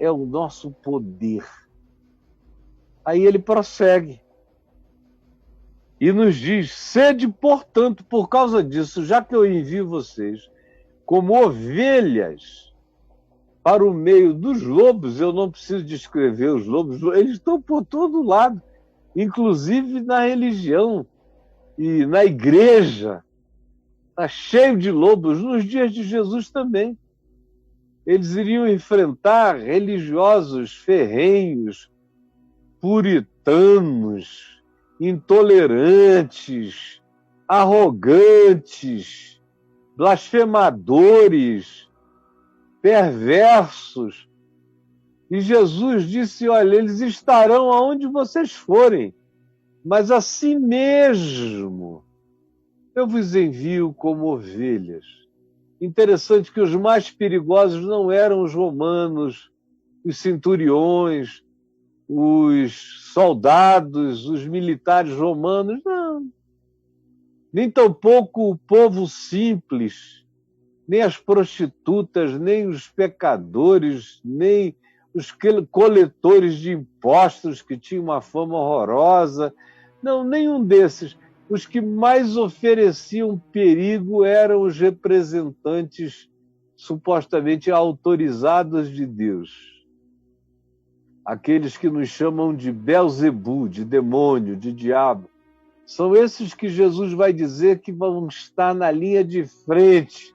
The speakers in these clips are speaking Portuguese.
é o nosso poder. Aí ele prossegue e nos diz: sede, portanto, por causa disso, já que eu envio vocês como ovelhas para o meio dos lobos, eu não preciso descrever os lobos, eles estão por todo lado, inclusive na religião e na igreja. Está cheio de lobos. Nos dias de Jesus também. Eles iriam enfrentar religiosos ferrenhos, puritanos, intolerantes, arrogantes, blasfemadores, perversos. E Jesus disse: olha, eles estarão aonde vocês forem, mas assim mesmo eu vos envio como ovelhas. Interessante que os mais perigosos não eram os romanos, os centuriões, os soldados, os militares romanos, não. Nem tampouco o povo simples, nem as prostitutas, nem os pecadores, nem os coletores de impostos que tinham uma fama horrorosa. Não, nenhum desses. Os que mais ofereciam perigo eram os representantes supostamente autorizados de Deus. Aqueles que nos chamam de Belzebu, de demônio, de diabo. São esses que Jesus vai dizer que vão estar na linha de frente,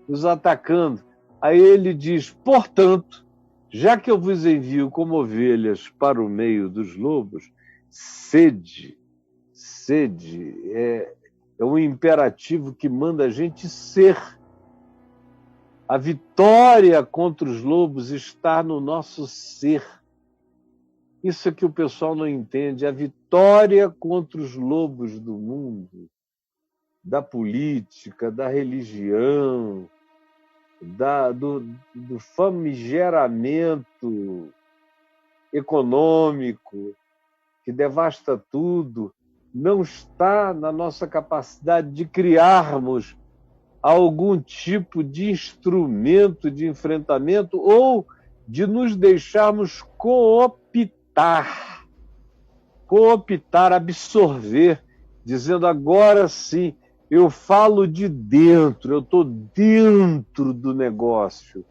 nos atacando. Aí ele diz: portanto, já que eu vos envio como ovelhas para o meio dos lobos, sede. Sede é um imperativo que manda a gente ser. A vitória contra os lobos está no nosso ser. Isso é que o pessoal não entende. A vitória contra os lobos do mundo, da política, da religião, do famigeramento econômico que devasta tudo, não está na nossa capacidade de criarmos algum tipo de instrumento de enfrentamento ou de nos deixarmos cooptar, absorver, dizendo: agora sim, eu falo de dentro, eu estou dentro do negócio,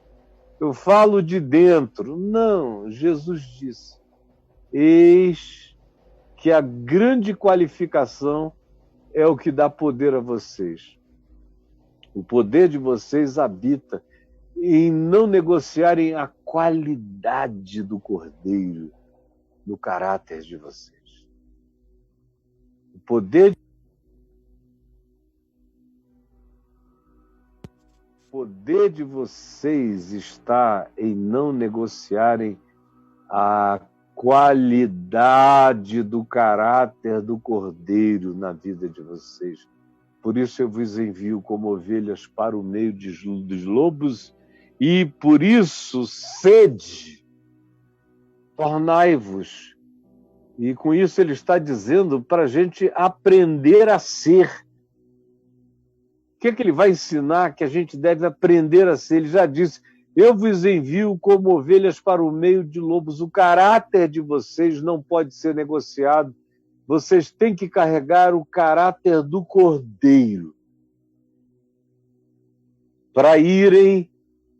eu falo de dentro. Não, Jesus disse: eis que a grande qualificação é o que dá poder a vocês. O poder de vocês habita em não negociarem a qualidade do Cordeiro no caráter de vocês. O poder de vocês está em não negociarem a qualidade do caráter do Cordeiro na vida de vocês. Por isso eu vos envio como ovelhas para o meio dos lobos, e por isso sede, tornai-vos. E com isso ele está dizendo para a gente aprender a ser. O que é que ele vai ensinar que a gente deve aprender a ser? Ele já disse: eu vos envio como ovelhas para o meio de lobos. O caráter de vocês não pode ser negociado. Vocês têm que carregar o caráter do Cordeiro para irem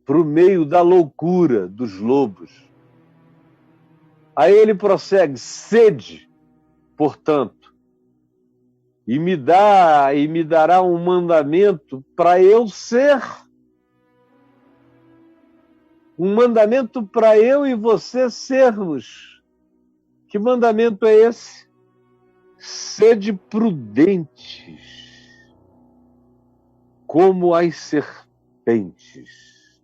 para o meio da loucura dos lobos. Aí ele prossegue: sede, portanto, e me dará um mandamento para eu ser. Um mandamento para eu e você sermos. Que mandamento é esse? Sede prudentes, como as serpentes.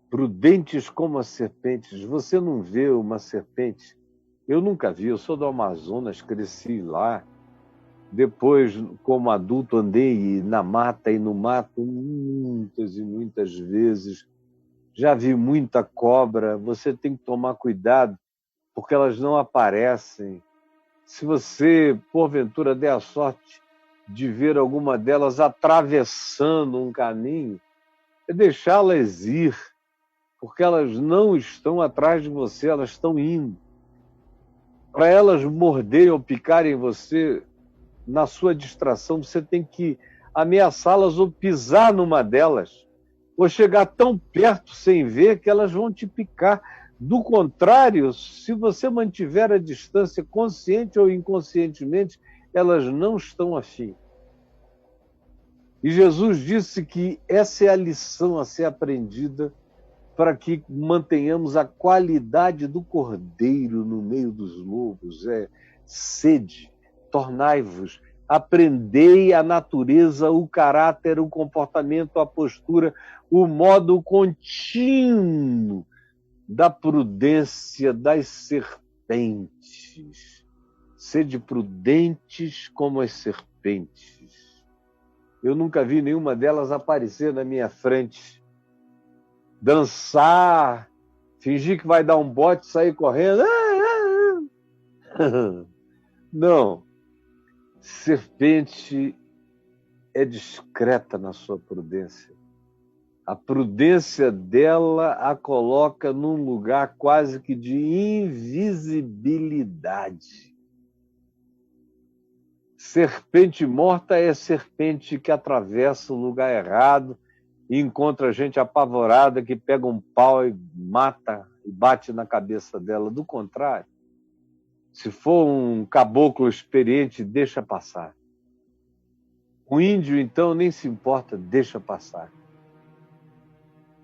Prudentes como as serpentes. Você não vê uma serpente? Eu nunca vi, eu sou do Amazonas, cresci lá. Depois, como adulto, andei na mata e no mato muitas e muitas vezes. Já vi muita cobra. Você tem que tomar cuidado, porque elas não aparecem. Se você, porventura, der a sorte de ver alguma delas atravessando um caminho, é deixá-las ir, porque elas não estão atrás de você, elas estão indo. Para elas morderem ou picarem você, na sua distração, você tem que ameaçá-las ou pisar numa delas, ou chegar tão perto sem ver que elas vão te picar. Do contrário, se você mantiver a distância, consciente ou inconscientemente, elas não estão afim. E Jesus disse que essa é a lição a ser aprendida para que mantenhamos a qualidade do cordeiro no meio dos lobos. Sede, tornai-vos, aprendei a natureza, o caráter, o comportamento, a postura, o modo contínuo da prudência das serpentes. Sede prudentes como as serpentes. Eu nunca vi nenhuma delas aparecer na minha frente, dançar, fingir que vai dar um bote, sair correndo. Não. Serpente é discreta na sua prudência. A prudência dela a coloca num lugar quase que de invisibilidade. Serpente morta é serpente que atravessa o lugar errado e encontra gente apavorada que pega um pau e mata e bate na cabeça dela. Do contrário, se for um caboclo experiente, deixa passar. O índio, então, nem se importa, deixa passar.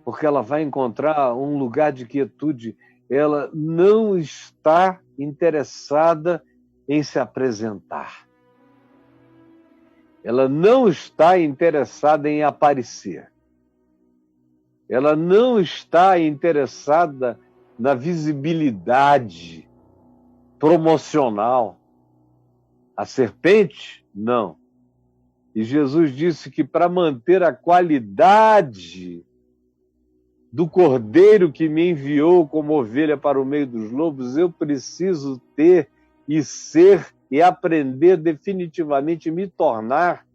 Porque ela vai encontrar um lugar de quietude. Ela não está interessada em se apresentar. Ela não está interessada em aparecer. Ela não está interessada na visibilidade promocional. A serpente, não. E Jesus disse que para manter a qualidade do cordeiro que me enviou como ovelha para o meio dos lobos, eu preciso ter e ser e aprender definitivamente, me tornar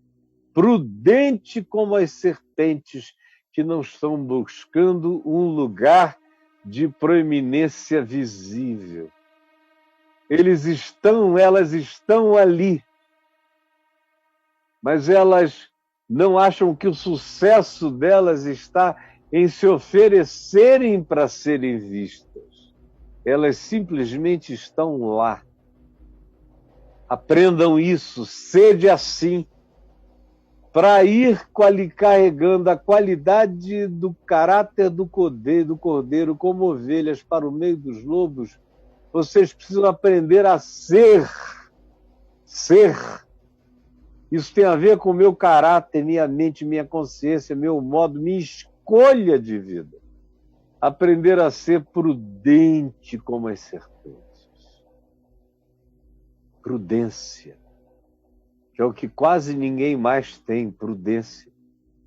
prudente como as serpentes que não estão buscando um lugar de proeminência visível. Elas estão ali, mas elas não acham que o sucesso delas está em se oferecerem para serem vistas. Elas simplesmente estão lá. Aprendam isso, sede assim, para ir carregando a qualidade do caráter do cordeiro como ovelhas para o meio dos lobos. Vocês precisam aprender a ser. Ser. Isso tem a ver com o meu caráter, minha mente, minha consciência, meu modo, minha escolha de vida. Aprender a ser prudente como as serpentes. Prudência, que é o que quase ninguém mais tem, prudência.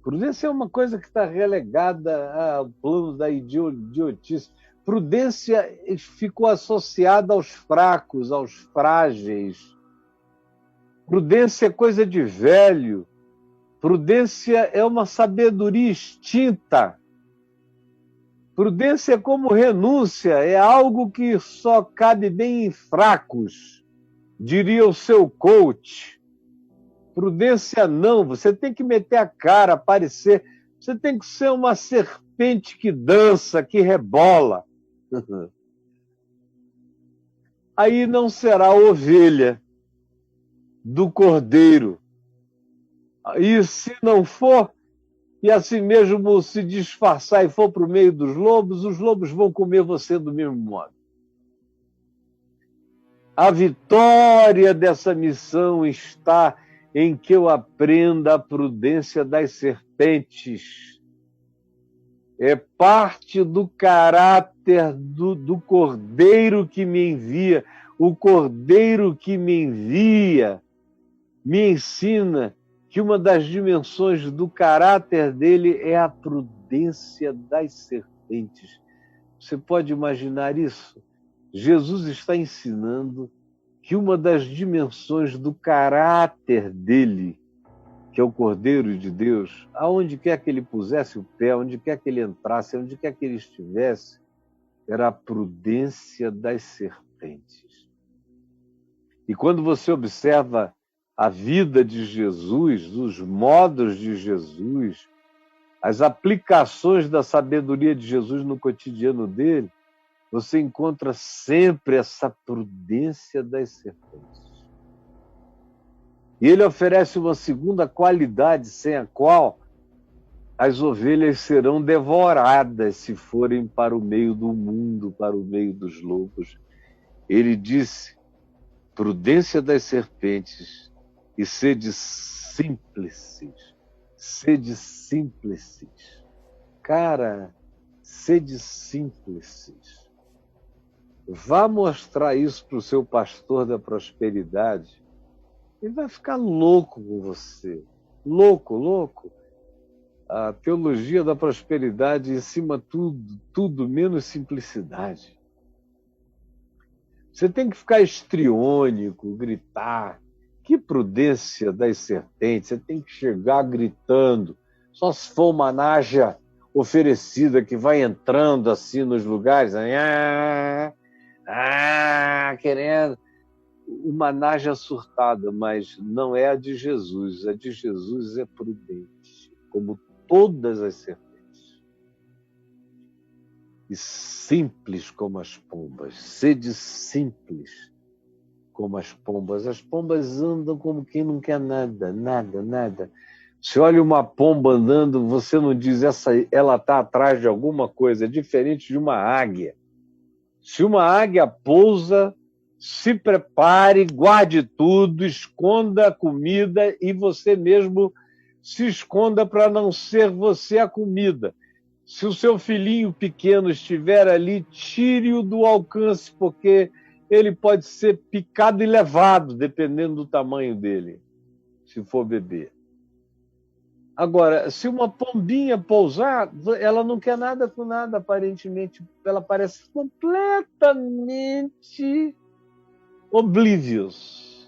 Prudência é uma coisa que está relegada ao plano da idiotice. Prudência ficou associada aos fracos, aos frágeis. Prudência é coisa de velho. Prudência é uma sabedoria extinta. Prudência é como renúncia, é algo que só cabe bem em fracos, diria o seu coach. Prudência não, você tem que meter a cara, aparecer. Você tem que ser uma serpente que dança, que rebola. Aí não será ovelha do cordeiro. E se não for, e assim mesmo se disfarçar e for para o meio dos lobos, os lobos vão comer você do mesmo modo. A vitória dessa missão está em que eu aprenda a prudência das serpentes. É parte do caráter do cordeiro que me envia. O cordeiro que me envia me ensina que uma das dimensões do caráter dele é a prudência das serpentes. Você pode imaginar isso? Jesus está ensinando que uma das dimensões do caráter dele, que é o Cordeiro de Deus, aonde quer que ele pusesse o pé, onde quer que ele entrasse, onde quer que ele estivesse, era a prudência das serpentes. E quando você observa a vida de Jesus, os modos de Jesus, as aplicações da sabedoria de Jesus no cotidiano dele, você encontra sempre essa prudência das serpentes. E ele oferece uma segunda qualidade, sem a qual as ovelhas serão devoradas se forem para o meio do mundo, para o meio dos lobos. Ele disse, prudência das serpentes e sede simples. Sede simples. Cara, sede simples. Vá mostrar isso para o seu pastor da prosperidade. Ele vai ficar louco com você. Louco. A teologia da prosperidade ensina tudo menos simplicidade. Você tem que ficar estriônico, gritar. Que prudência das serpentes. Você tem que chegar gritando. Só se for uma naja oferecida que vai entrando assim nos lugares. Querendo. Uma naja surtada, mas não é a de Jesus. A de Jesus é prudente, como todas as serpentes. E simples como as pombas. Sede simples como as pombas. As pombas andam como quem não quer nada. Se olha uma pomba andando, você não diz ela está atrás de alguma coisa. É diferente de uma águia. Se uma águia pousa, se prepare, guarde tudo, esconda a comida e você mesmo se esconda para não ser você a comida. Se o seu filhinho pequeno estiver ali, tire-o do alcance, porque ele pode ser picado e levado, dependendo do tamanho dele, se for bebê. Agora, se uma pombinha pousar, ela não quer nada com nada, aparentemente. Ela parece completamente oblivious.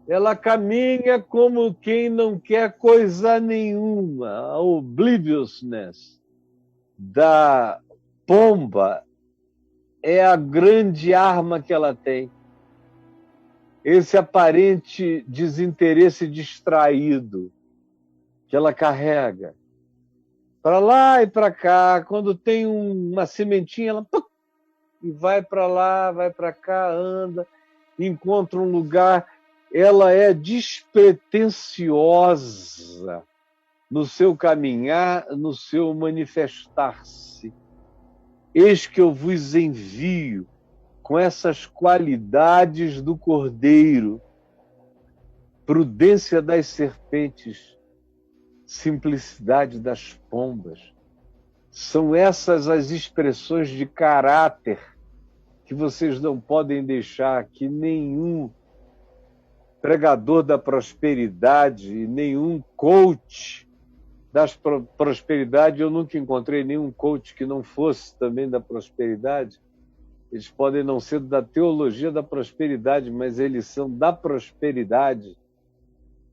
Ela caminha como quem não quer coisa nenhuma. A obliviousness da pomba é a grande arma que ela tem. Esse aparente desinteresse distraído que ela carrega. Para lá e para cá, quando tem uma sementinha, ela e vai para lá, vai para cá, anda, encontra um lugar. Ela é despretensiosa no seu caminhar, no seu manifestar-se. Eis que eu vos envio com essas qualidades do cordeiro, prudência das serpentes, simplicidade das pombas. São essas as expressões de caráter que vocês não podem deixar que nenhum pregador da prosperidade, nenhum coach da prosperidade, eu nunca encontrei nenhum coach que não fosse também da prosperidade. Eles podem não ser da teologia da prosperidade, mas eles são da prosperidade.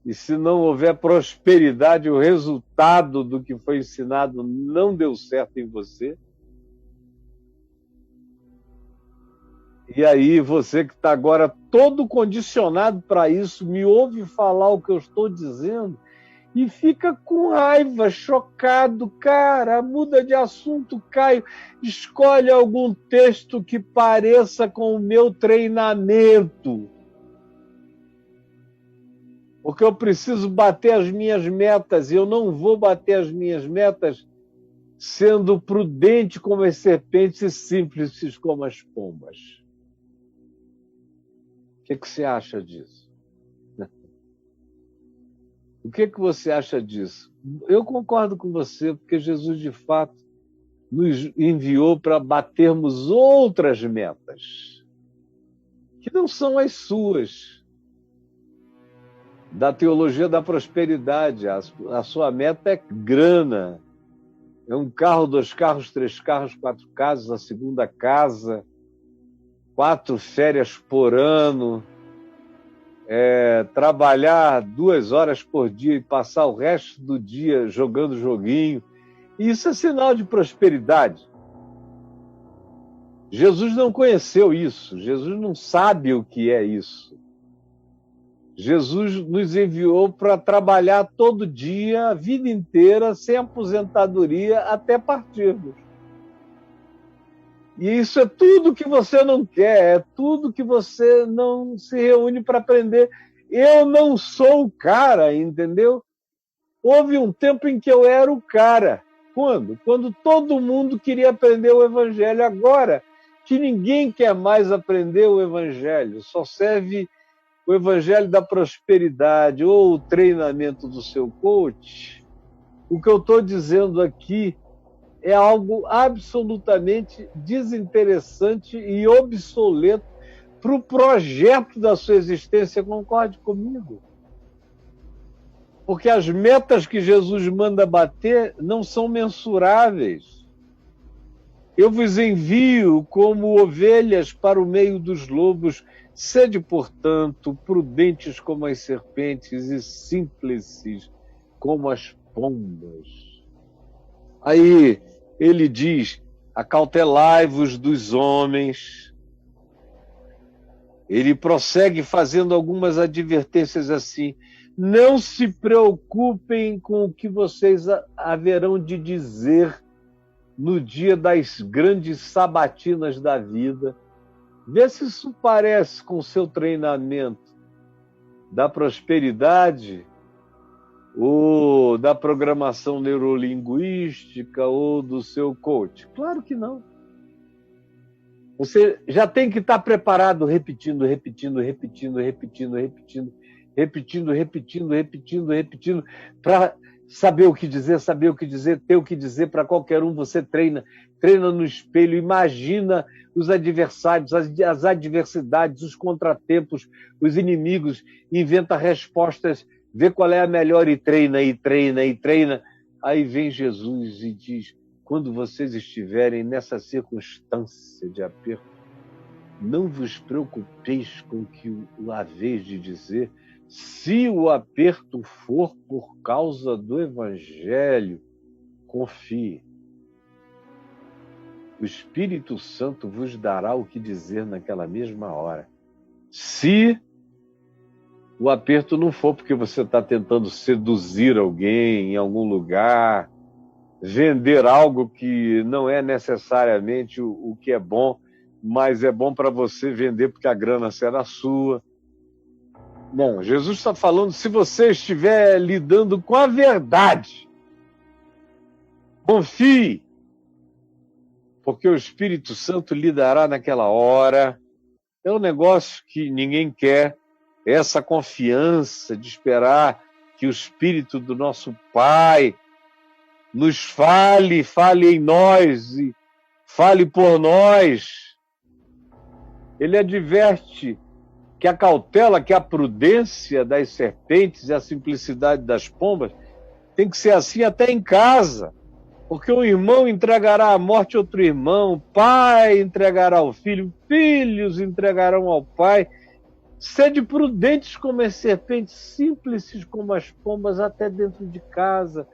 E se não houver prosperidade, o resultado do que foi ensinado não deu certo em você. E aí, você que está agora todo condicionado para isso, me ouve falar o que eu estou dizendo e fica com raiva, chocado. Cara, muda de assunto, Caio. Escolhe algum texto que pareça com o meu treinamento. Porque eu preciso bater as minhas metas e eu não vou bater as minhas metas sendo prudente como as serpentes e simples como as pombas. O que você acha disso? O que você acha disso? Eu concordo com você, porque Jesus, de fato, nos enviou para batermos outras metas, que não são as suas, da teologia da prosperidade. A sua meta é grana. É um carro, 2 carros, 3 carros, 4 casas, a segunda casa, 4 férias por ano. trabalhar 2 horas por dia e passar o resto do dia jogando joguinho. Isso é sinal de prosperidade. Jesus não conheceu isso. Jesus não sabe o que é isso. Jesus nos enviou para trabalhar todo dia, a vida inteira, sem aposentadoria, até partirmos. E isso é tudo que você não quer, é tudo que você não se reúne para aprender. Eu não sou o cara, entendeu? Houve um tempo em que eu era o cara. Quando? Quando todo mundo queria aprender o Evangelho. Agora que ninguém quer mais aprender o Evangelho, só serve o Evangelho da prosperidade ou o treinamento do seu coach, o que eu estou dizendo aqui é algo absolutamente desinteressante e obsoleto para o projeto da sua existência. Concorde comigo? Porque as metas que Jesus manda bater não são mensuráveis. Eu vos envio como ovelhas para o meio dos lobos. Sede, portanto, prudentes como as serpentes e simples como as pombas. Aí ele diz, acautelai-vos dos homens. Ele prossegue fazendo algumas advertências assim. Não se preocupem com o que vocês haverão de dizer no dia das grandes sabatinas da vida. Vê se isso parece com o seu treinamento da prosperidade ou da programação neurolinguística ou do seu coach. Claro que não. Você já tem que estar preparado repetindo, para saber o que dizer, ter o que dizer para qualquer um. Você treina no espelho, imagina os adversários, as adversidades, os contratempos, os inimigos, inventa respostas, vê qual é a melhor e treina. Aí vem Jesus e diz, quando vocês estiverem nessa circunstância de aperto, não vos preocupeis com o que haveis de dizer. Se o aperto for por causa do Evangelho, confie. O Espírito Santo vos dará o que dizer naquela mesma hora. Se o aperto não for porque você está tentando seduzir alguém em algum lugar, vender algo que não é necessariamente o que é bom, mas é bom para você vender porque a grana será sua. Bom, Jesus está falando, se você estiver lidando com a verdade, confie, porque o Espírito Santo lhe dará naquela hora. É um negócio que ninguém quer, essa confiança de esperar que o Espírito do nosso Pai nos fale em nós e fale por nós. Ele adverte que a cautela, que a prudência das serpentes e a simplicidade das pombas tem que ser assim até em casa, porque um irmão entregará à morte outro irmão, o pai entregará ao filho, filhos entregarão ao pai. Sede prudentes como as serpentes, simples como as pombas, até dentro de casa.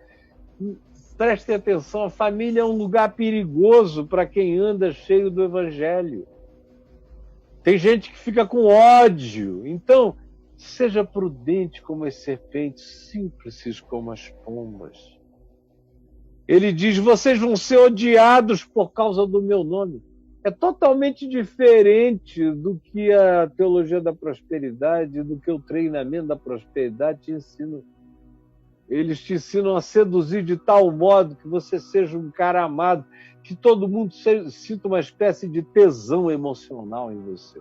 Prestem atenção, a família é um lugar perigoso para quem anda cheio do Evangelho. Tem gente que fica com ódio. Então, seja prudente como as serpentes, simples como as pombas. Ele diz, vocês vão ser odiados por causa do meu nome. É totalmente diferente do que a teologia da prosperidade, do que o treinamento da prosperidade te ensina. Eles te ensinam a seduzir de tal modo que você seja um cara amado, que todo mundo sinta uma espécie de tesão emocional em você.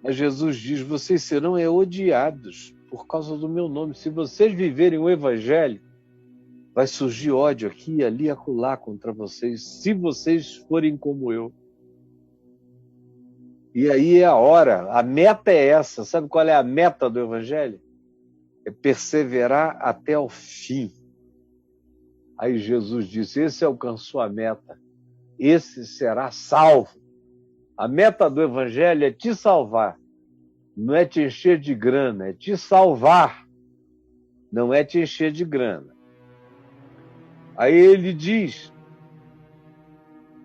Mas Jesus diz, vocês serão odiados por causa do meu nome. Se vocês viverem o Evangelho, vai surgir ódio aqui, ali, acolá contra vocês, se vocês forem como eu. E aí é a hora, a meta é essa. Sabe qual é a meta do Evangelho? É perseverar até o fim. Aí Jesus disse, esse alcançou a meta, esse será salvo. A meta do Evangelho é te salvar. não é te encher de grana, é te salvar, não é te encher de grana. Aí ele diz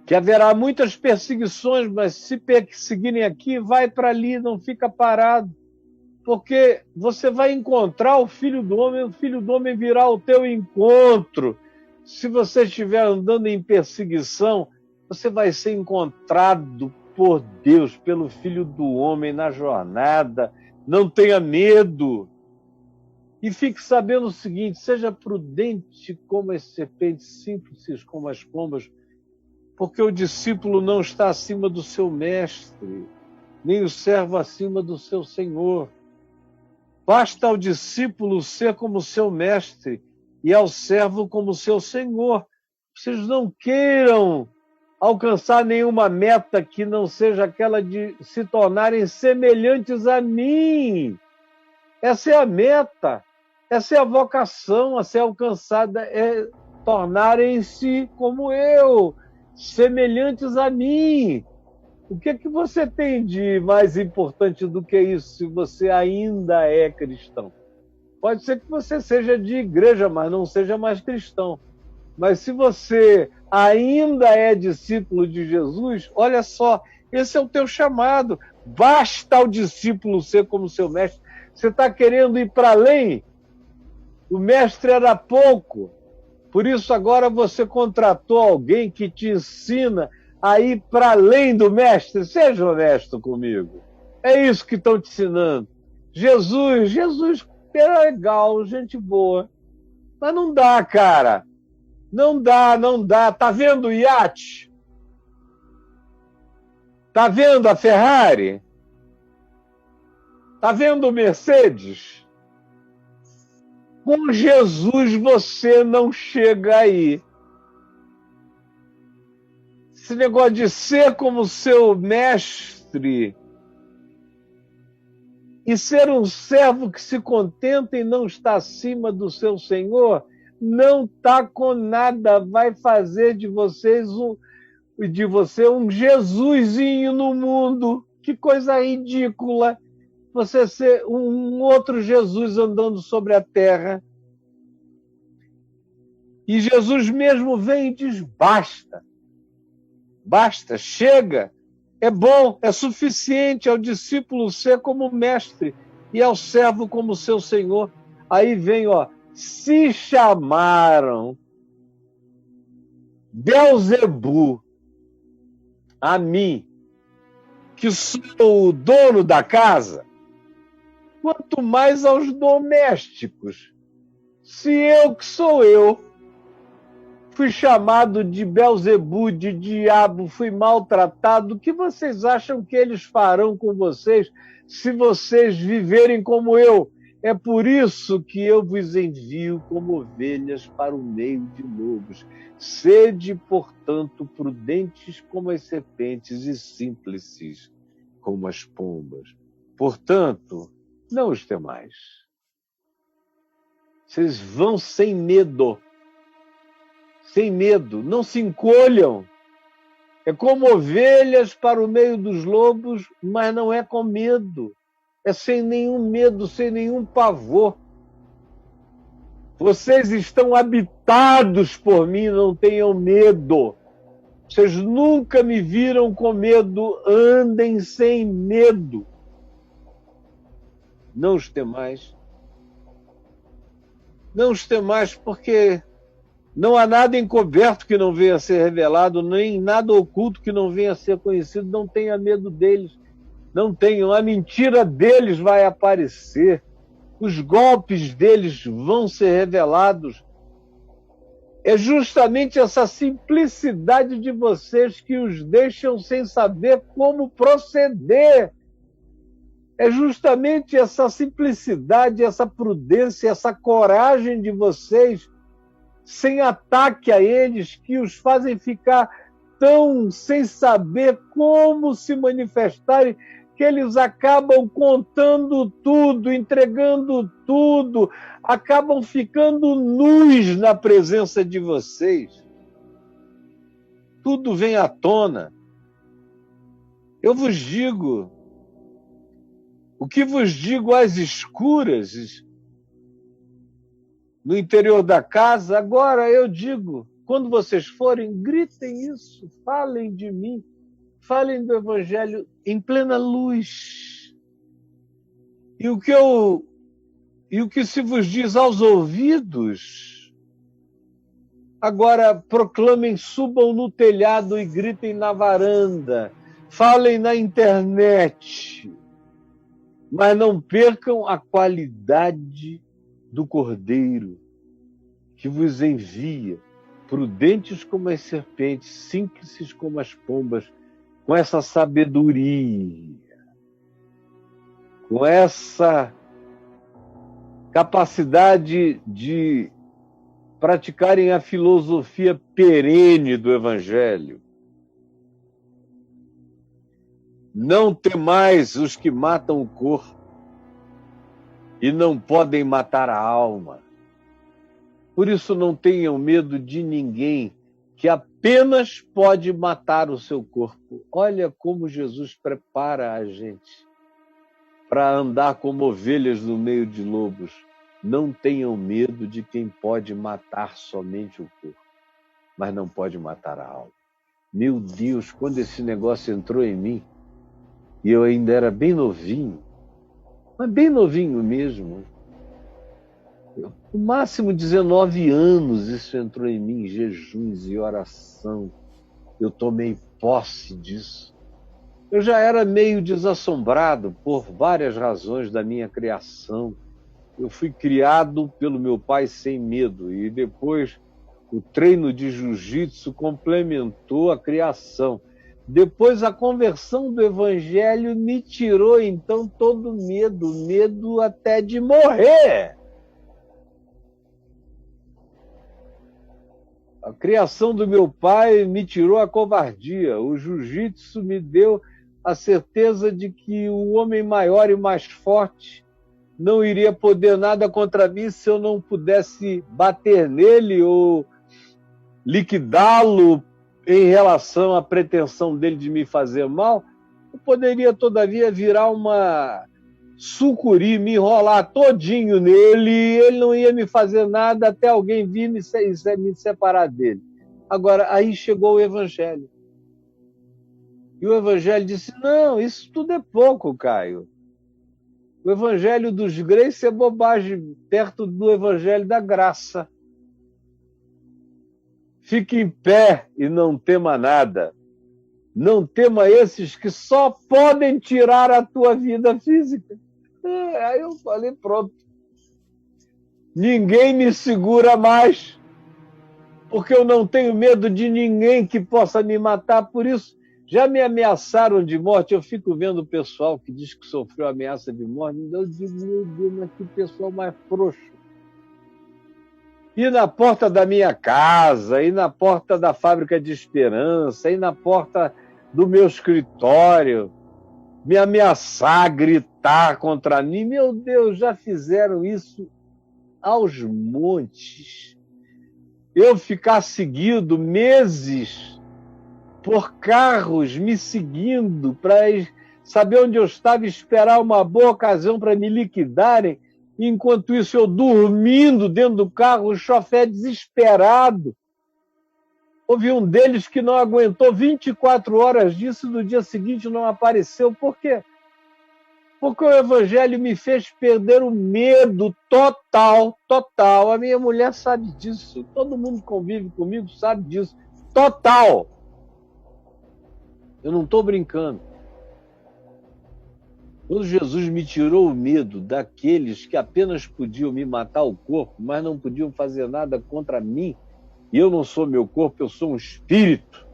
que haverá muitas perseguições, mas se perseguirem aqui, vai para ali, não fica parado. Porque você vai encontrar o Filho do Homem virá ao teu encontro. Se você estiver andando em perseguição, você vai ser encontrado por Deus, pelo Filho do Homem na jornada. Não tenha medo. E fique sabendo o seguinte, seja prudente como as serpentes, simples como as pombas, porque o discípulo não está acima do seu mestre, nem o servo acima do seu senhor. Basta ao discípulo ser como seu mestre e ao servo como seu senhor. Vocês não queiram alcançar nenhuma meta que não seja aquela de se tornarem semelhantes a mim. Essa é a meta, essa é a vocação a ser alcançada, é tornarem-se como eu, semelhantes a mim. O que é que você tem de mais importante do que isso, se você ainda é cristão? Pode ser que você seja de igreja, mas não seja mais cristão. Mas se você ainda é discípulo de Jesus, olha só, esse é o teu chamado. Basta ao discípulo ser como seu mestre. Você está querendo ir para além? O mestre era pouco. Por isso agora você contratou alguém que te ensina a ir para além do mestre. Seja honesto comigo. É isso que estão te ensinando. Jesus é legal, gente boa. Mas não dá, cara. Não dá. Tá vendo o iate? Tá vendo a Ferrari? Tá vendo o Mercedes? Com Jesus você não chega aí. Esse negócio de ser como seu mestre e ser um servo que se contenta e não está acima do seu Senhor, não está com nada, vai fazer de você um Jesusinho no mundo. Que coisa ridícula você ser um outro Jesus andando sobre a terra. E Jesus mesmo vem e diz, basta, chega, é bom, é suficiente ao discípulo ser como mestre e ao servo como seu senhor. Aí vem, se chamaram Beelzebu a mim, que sou o dono da casa, quanto mais aos domésticos. Se eu, que sou eu, fui chamado de Beelzebu, de diabo, fui maltratado, o que vocês acham que eles farão com vocês se vocês viverem como eu? É por isso que eu vos envio como ovelhas para o meio de lobos. Sede, portanto, prudentes como as serpentes e simples como as pombas. Portanto, não os temais. Vocês vão sem medo. Sem medo, não se encolham. É como ovelhas para o meio dos lobos, mas não é com medo. É sem nenhum medo, sem nenhum pavor. Vocês estão habitados por mim, não tenham medo. Vocês nunca me viram com medo, andem sem medo. Não os temais. Não os temais, porque não há nada encoberto que não venha a ser revelado, nem nada oculto que não venha a ser conhecido. Não tenha medo deles. Não tenham. A mentira deles vai aparecer. Os golpes deles vão ser revelados. É justamente essa simplicidade de vocês que os deixam sem saber como proceder. É justamente essa simplicidade, essa prudência, essa coragem de vocês, sem ataque a eles, que os fazem ficar tão sem saber como se manifestarem, que eles acabam contando tudo, entregando tudo, acabam ficando nus na presença de vocês. Tudo vem à tona. Eu vos digo, O que vos digo às escuras, no interior da casa, agora eu digo, quando vocês forem, gritem isso, falem de mim, falem do Evangelho em plena luz. E o que se vos diz aos ouvidos, agora proclamem, subam no telhado e gritem na varanda, falem na internet, mas não percam a qualidade do Cordeiro que vos envia, prudentes como as serpentes, simples como as pombas, com essa sabedoria, com essa capacidade de praticarem a filosofia perene do Evangelho. Não temais os que matam o corpo e não podem matar a alma. Por isso não tenham medo de ninguém que apenas pode matar o seu corpo. Olha como Jesus prepara a gente para andar como ovelhas no meio de lobos. Não tenham medo de quem pode matar somente o corpo, mas não pode matar a alma. Meu Deus, quando esse negócio entrou em mim, e eu ainda era bem novinho, mas bem novinho mesmo, no máximo 19 anos isso entrou em mim, jejuns e oração. Eu tomei posse disso. Eu já era meio desassombrado por várias razões da minha criação. Eu fui criado pelo meu pai sem medo e depois o treino de jiu-jitsu complementou a criação. Depois a conversão do Evangelho me tirou então todo medo até de morrer. A criação do meu pai me tirou a covardia. O jiu-jitsu me deu a certeza de que o homem maior e mais forte não iria poder nada contra mim se eu não pudesse bater nele ou liquidá-lo em relação à pretensão dele de me fazer mal. Eu poderia, todavia, virar uma sucuri, me enrolar todinho nele, e ele não ia me fazer nada até alguém vir me separar dele. Agora, aí chegou o Evangelho. E o Evangelho disse, não, isso tudo é pouco, Caio. O Evangelho dos Grace é bobagem perto do Evangelho da Graça. Fique em pé e não tema nada. Não tema esses que só podem tirar a tua vida física. Aí eu falei, pronto. Ninguém me segura mais, porque eu não tenho medo de ninguém que possa me matar. Por isso, já me ameaçaram de morte. Eu fico vendo o pessoal que diz que sofreu ameaça de morte. Eu digo, meu Deus, mas que pessoal mais frouxo. E na porta da minha casa, e na porta da Fábrica de Esperança, e na porta do meu escritório, me ameaçar, gritar contra mim. Meu Deus, já fizeram isso aos montes. Eu ficar seguido meses por carros me seguindo para saber onde eu estava e esperar uma boa ocasião para me liquidarem. Enquanto isso, eu dormindo dentro do carro, o chofer desesperado. Houve um deles que não aguentou 24 horas disso e no dia seguinte não apareceu. Por quê? Porque o Evangelho me fez perder o medo total. A minha mulher sabe disso. Todo mundo que convive comigo sabe disso. Total. Eu não estou brincando. Quando Jesus me tirou o medo daqueles que apenas podiam me matar o corpo, mas não podiam fazer nada contra mim, e eu não sou meu corpo, eu sou um espírito.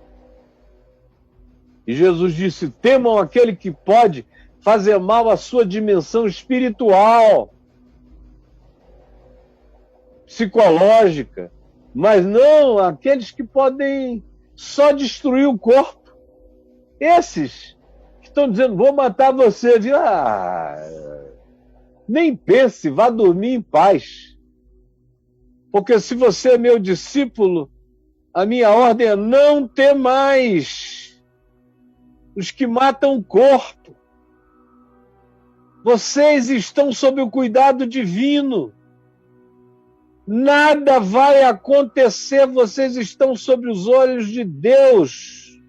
E Jesus disse, temam aquele que pode fazer mal à sua dimensão espiritual, psicológica, mas não aqueles que podem só destruir o corpo. Esses que estão dizendo, vou matar você, viu? Nem pense, vá dormir em paz. Porque se você é meu discípulo, a minha ordem é não temais os que matam o corpo. Vocês estão sob o cuidado divino. Nada vai acontecer, vocês estão sob os olhos de Deus.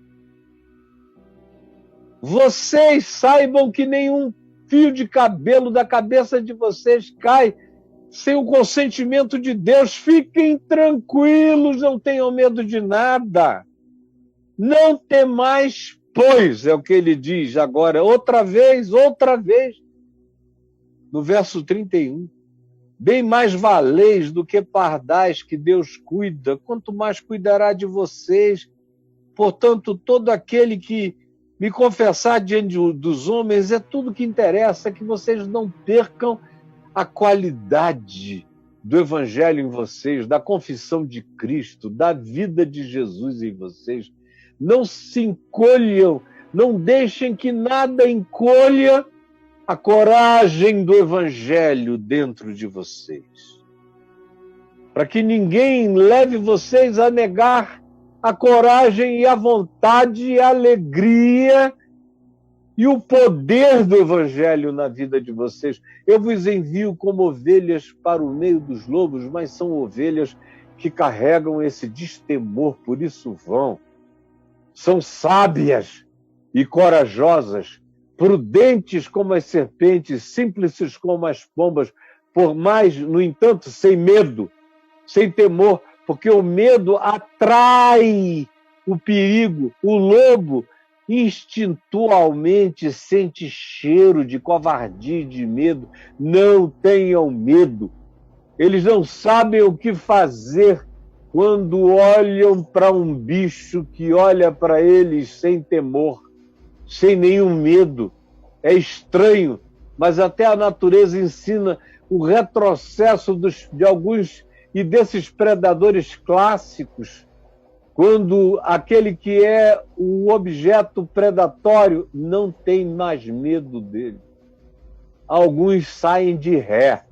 Vocês saibam que nenhum fio de cabelo da cabeça de vocês cai sem o consentimento de Deus. Fiquem tranquilos, não tenham medo de nada. Não temais, pois, é o que ele diz agora, outra vez, no verso 31. Bem mais valeis do que pardais que Deus cuida, quanto mais cuidará de vocês. Portanto, todo aquele que me confessar diante dos homens, é tudo que interessa, que vocês não percam a qualidade do Evangelho em vocês, da confissão de Cristo, da vida de Jesus em vocês. Não se encolham, não deixem que nada encolha a coragem do Evangelho dentro de vocês. Para que ninguém leve vocês a negar a coragem e a vontade e a alegria e o poder do Evangelho na vida de vocês. Eu vos envio como ovelhas para o meio dos lobos, mas são ovelhas que carregam esse destemor, por isso vão. São sábias e corajosas, prudentes como as serpentes, simples como as pombas, por mais, no entanto, sem medo, sem temor, porque o medo atrai o perigo. O lobo instintualmente sente cheiro de covardia e de medo. Não tenham medo. Eles não sabem o que fazer quando olham para um bicho que olha para eles sem temor, sem nenhum medo. É estranho, mas até a natureza ensina o retrocesso de alguns e desses predadores clássicos, quando aquele que é o objeto predatório não tem mais medo dele. Alguns saem de ré.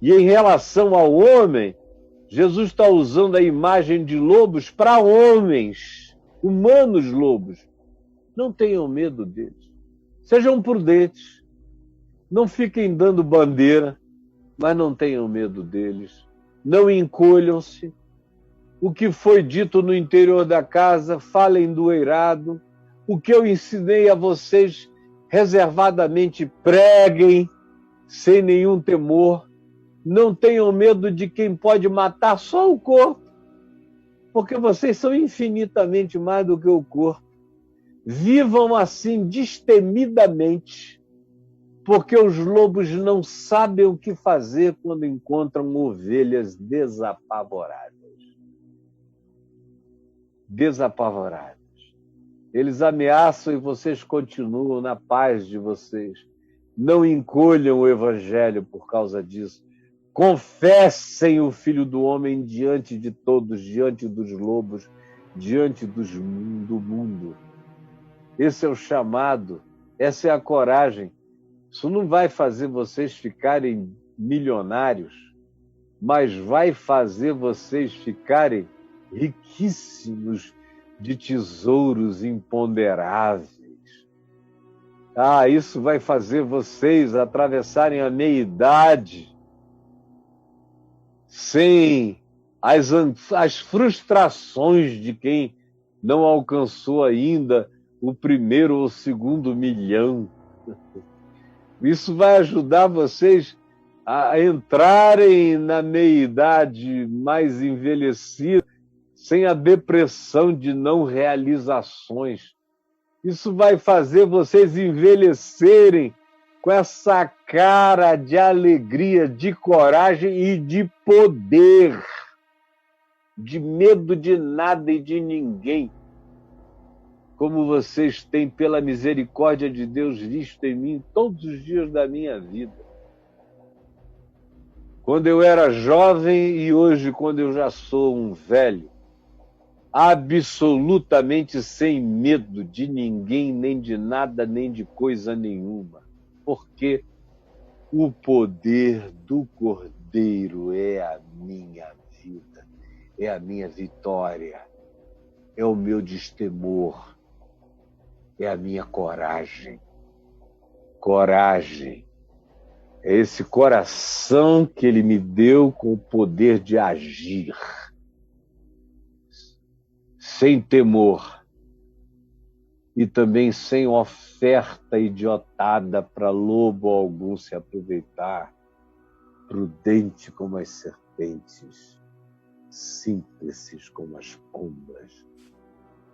E em relação ao homem, Jesus está usando a imagem de lobos para homens, humanos lobos. Não tenham medo deles. Sejam prudentes. Não fiquem dando bandeira, mas não tenham medo deles. Não encolham-se. O que foi dito no interior da casa, falem do eirado. O que eu ensinei a vocês, reservadamente preguem, sem nenhum temor. Não tenham medo de quem pode matar só o corpo, porque vocês são infinitamente mais do que o corpo. Vivam assim destemidamente, porque os lobos não sabem o que fazer quando encontram ovelhas desapavoradas. Desapavoradas. Eles ameaçam e vocês continuam na paz de vocês. Não encolham o Evangelho por causa disso. Confessem o Filho do Homem diante de todos, diante dos lobos, diante do mundo. Esse é o chamado, essa é a coragem. Isso não vai fazer vocês ficarem milionários, mas vai fazer vocês ficarem riquíssimos de tesouros imponderáveis. Isso vai fazer vocês atravessarem a meia-idade sem as frustrações de quem não alcançou ainda o primeiro ou segundo milhão. Isso vai ajudar vocês a entrarem na meia-idade mais envelhecida, sem a depressão de não realizações. Isso vai fazer vocês envelhecerem com essa cara de alegria, de coragem e de poder, de medo de nada e de ninguém, como vocês têm, pela misericórdia de Deus, visto em mim todos os dias da minha vida. Quando eu era jovem e hoje, quando eu já sou um velho, absolutamente sem medo de ninguém, nem de nada, nem de coisa nenhuma. Porque o poder do Cordeiro é a minha vida, é a minha vitória, é o meu destemor, é a minha coragem. coragem. É esse coração que Ele me deu com o poder de agir, sem temor e também sem oferta idiotada para lobo algum se aproveitar, prudente como as serpentes, simples como as pombas.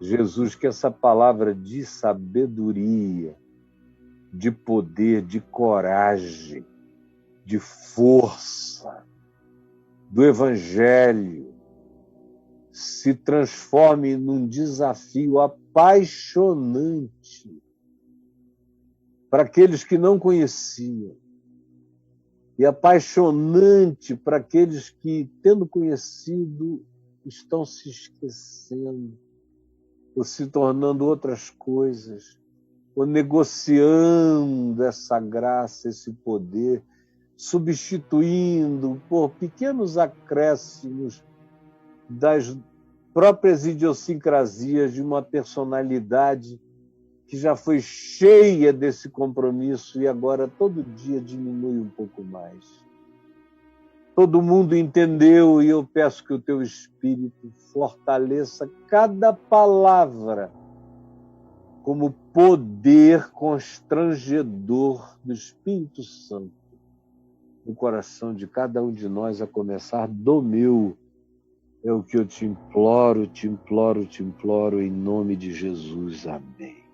Jesus, que essa palavra de sabedoria, de poder, de coragem, de força do Evangelho se transforme num desafio apaixonante para aqueles que não conheciam e apaixonante para aqueles que, tendo conhecido, estão se esquecendo ou se tornando outras coisas, ou negociando essa graça, esse poder, substituindo por pequenos acréscimos das próprias idiosincrasias de uma personalidade que já foi cheia desse compromisso e agora todo dia diminui um pouco mais. Todo mundo entendeu e eu peço que o teu Espírito fortaleça cada palavra como poder constrangedor do Espírito Santo no coração de cada um de nós, a começar do meu. É o que eu te imploro, te imploro, te imploro, em nome de Jesus. Amém.